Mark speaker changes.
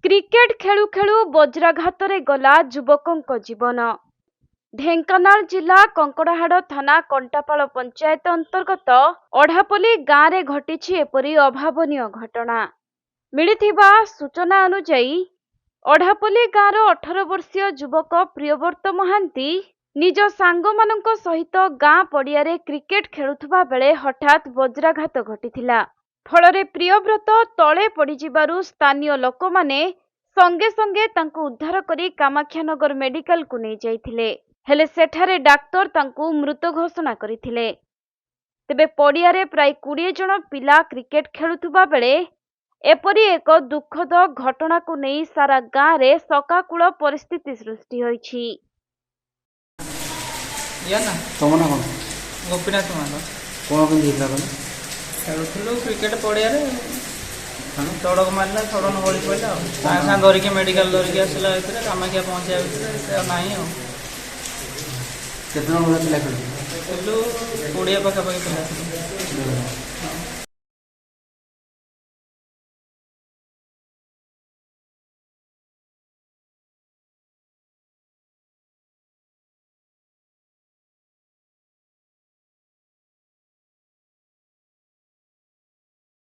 Speaker 1: Cricket खेलु खेलु वज्राघातरे गला युवकंक जीवन। ढेंकानाल जिला कंकड़ाहाड़ थाना कंटापाल पंचायत अंतर्गत अढ़ापल्ली गाँव में घटी एपरी अभावनीय घटना। मिलिथिबा सूचना अनुसार अढ़ापल्ली गाँवर 18 वर्षीय युवक प्रियव्रत महांती निज सांगमानंक सहित गाँ पड़ियारे क्रिकेट खेलुथुबा बेले हठात वज्राघात घटिथिला। फलरे प्रियव्रत तले पड़िजिबारु स्थानीय लोक माने संगे संगे तांकु उद्धार करी कामाख्यानगर मेडिकल को नहीं जाइथिले, हेले सेठारे डाक्तर तांकु मृत घोषणा करथिले। तेबे पड़ियारे प्राय 20 जन पिला क्रिकेट खेलुथुबा बेले एपरी एक दुखद घटना को नहीं सारा गाँव रे शोकाकूल परिस्थिति सृष्टि होइछि।
Speaker 2: गोपीनाथ मान खेलुलु क्रिकेट पड़िया चढ़क मारा सड़न गली पड़ा सागे धरिकी मेडिकल धरिकी आसला कामाख्या पहुँचा ना खेलु 20 पाखापाखि पिला।